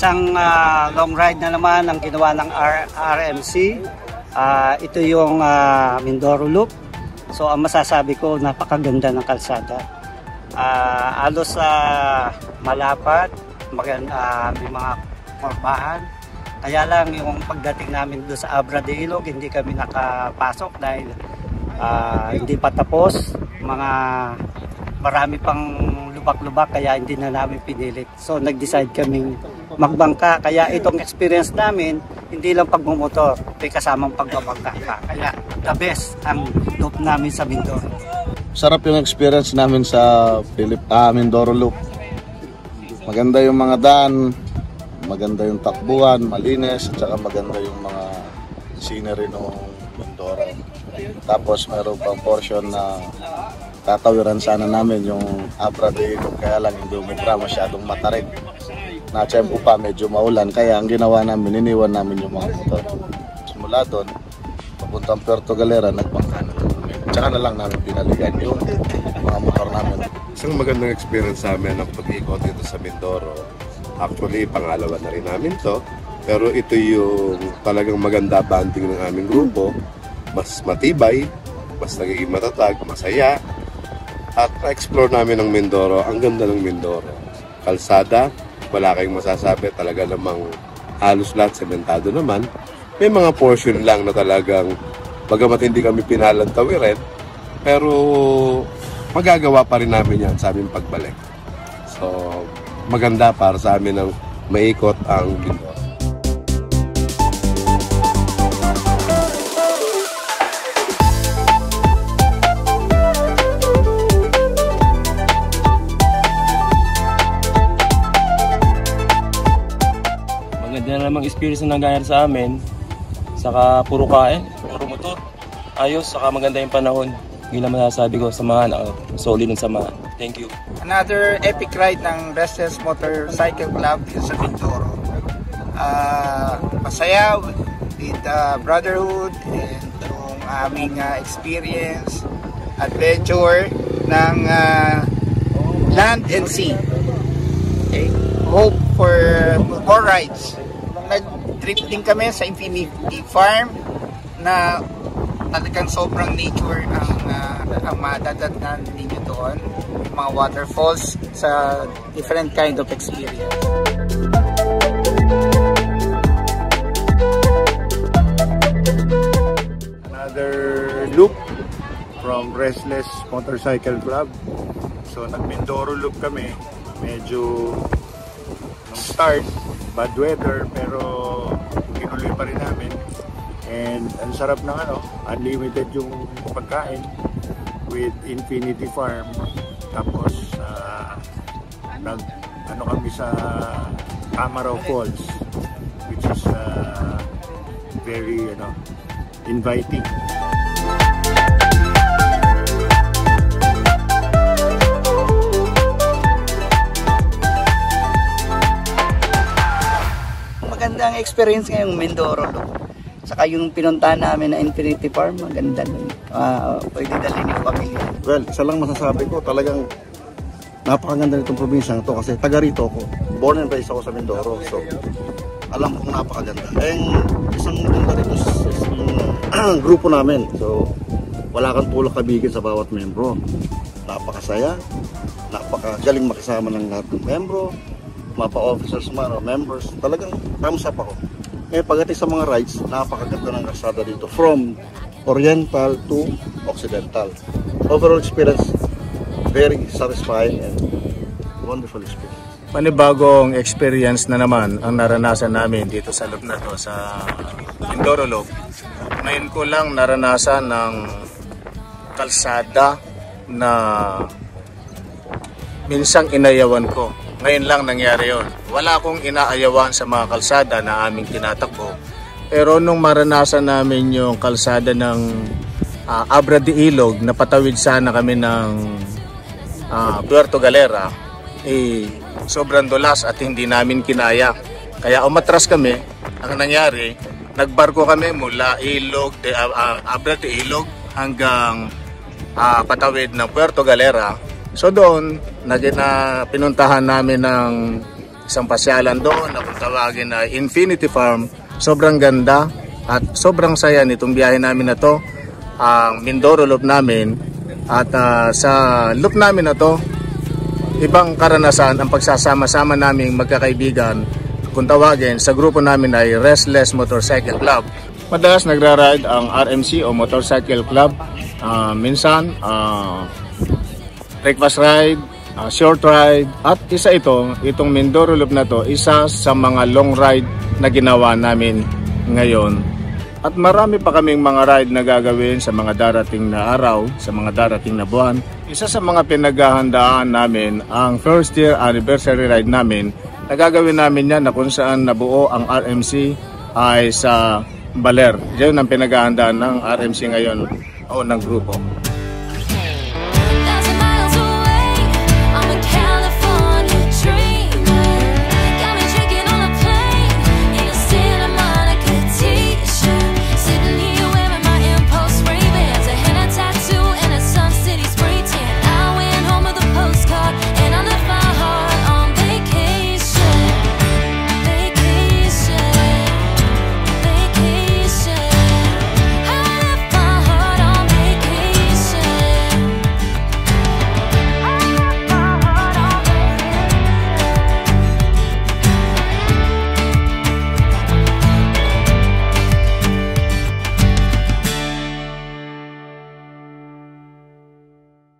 isang long ride na naman ang ginawa ng RMC. Ito yung Mindoro Loop. So ang masasabi ko, napakaganda ng kalsada. Alos malapad, may mga kurbahan. Kaya lang yung pagdating namin doon sa Abra de Ilog, hindi kami nakapasok dahil hindi pa tapos. Marami pang lubak-lubak, kaya hindi na namin pinilit. So nag-decide kaming magbangka. Kaya itong experience namin, hindi lang pagmumotor, may kasamang pagbabangka. Kaya the best ang loop namin sa Mindoro. Sarap yung experience namin sa Mindoro Loop. Maganda yung mga daan, maganda yung takbuhan, malinis, at saka maganda yung mga scenery ng Mindoro. Tapos mayroon pang portion na tatawiran sana namin yung Abra de Ilog, kaya lang hindi umibra, masyadong matarik. Na-tsempo pa, medyo maulan, kaya ang ginawa namin, iniwan namin yung mga motor. Simula doon, papuntang Puerto Galera, nagbangka na doon. Tsaka na lang namin pinaligan yung mga motor namin. Isang magandang experience sa amin ang pag-ikot dito sa Mindoro. Actually, pangalawa na rin namin to. Pero ito yung talagang maganda banding ng aming grupo. Mas matibay, mas nagiging matatag, masaya. At na-explore namin ng Mindoro. Ang ganda ng Mindoro. Kalsada, wala kayong masasabi. Talaga namang halos lahat sementado naman. May mga portion lang na talagang bagamat hindi kami pinalantawirin, pero magagawa pa rin namin yan sa aming pagbalik. So, maganda para sa amin ang maikot ang Mindoro. Maganda na namang experience na nangyayari sa amin. Saka puro kain, puro motor. Ayos, saka maganda yung panahon. Hindi na masasabi ko, samahan ako. Solid ng samahan. Thank you. Another epic ride ng Restless Motorcycle Club sa Mindoro. Masaya with brotherhood and yung aming experience, adventure ng land and sea. Okay? Hope for more rides. Nag-trip din kami sa Infinity Farm na talagang sobrang nature ang madadatnan ninyo doon. Mga waterfalls sa different kind of experience. Another loop from Restless Motorcycle Club. So nag-Mindoro loop kami. Medyo nung start, bad weather, pero tinuloy pa rin namin. And ang sarap ng unlimited yung pagkain with Infinity Farm. Tapos kami sa Camarao Falls, which is very inviting. Magandang experience ngayong Mindoro Loop. Saka yung pinuntahan namin na Infinity Farm, maganda nun. Pwede dalhin yung pamilya. Well, isa lang masasabi ko, talagang napakaganda nitong probinsya na to kasi taga rito ako. Born and raised ako sa Mindoro. So, alam kong napakaganda. Isang maganda rito yung grupo namin. So, wala kang tulak kabigin sa bawat membro. Napakasaya, napakagaling makisama ng lahat ng membro, mga pa-officers man o members. Talagang thumbs up ako. Pagdating sa mga rides, napakaganda ng kalsada dito from Oriental to Occidental. Overall experience, very satisfying and wonderful experience. Panibagong experience na naman ang naranasan namin dito sa loop na to, sa Mindoro Loop. Ngayon ko lang naranasan ng kalsada na minsang inayawan ko. Ngayon lang nangyari yon. Wala akong inaayawan sa mga kalsada na aming tinatakbo. Pero nung maranasan namin yung kalsada ng Abra de Ilog, napatawid sana kami ng Puerto Galera, sobrang dulas at hindi namin kinaya. Kaya umatras kami. Ang nangyari, nagbarko kami mula Abra de Ilog hanggang patawid ng Puerto Galera. So doon, pinuntahan namin ng isang pasyalan doon na kung tawagin na Infinity Farm. Sobrang ganda at sobrang saya nitong biyahe namin na to, ang Mindoro Loop namin. At sa loop namin na to, ibang karanasan ang pagsasama-sama naming magkakaibigan. Kung tawagin sa grupo namin ay Restless Motorcycle Club. Madalas nagra-ride ang RMC o Motorcycle Club. Minsan breakfast ride, short ride, at isa itong Mindoro Loop na to, isa sa mga long ride na ginawa namin ngayon. At marami pa kaming mga ride na gagawin sa mga darating na araw, sa mga darating na buwan. Isa sa mga pinaghahandaan namin, ang first year anniversary ride namin, na gagawin namin yan na kung saan nabuo ang RMC ay sa Baler. Diyan ang pinaghahandaan ng RMC ngayon o ng grupo.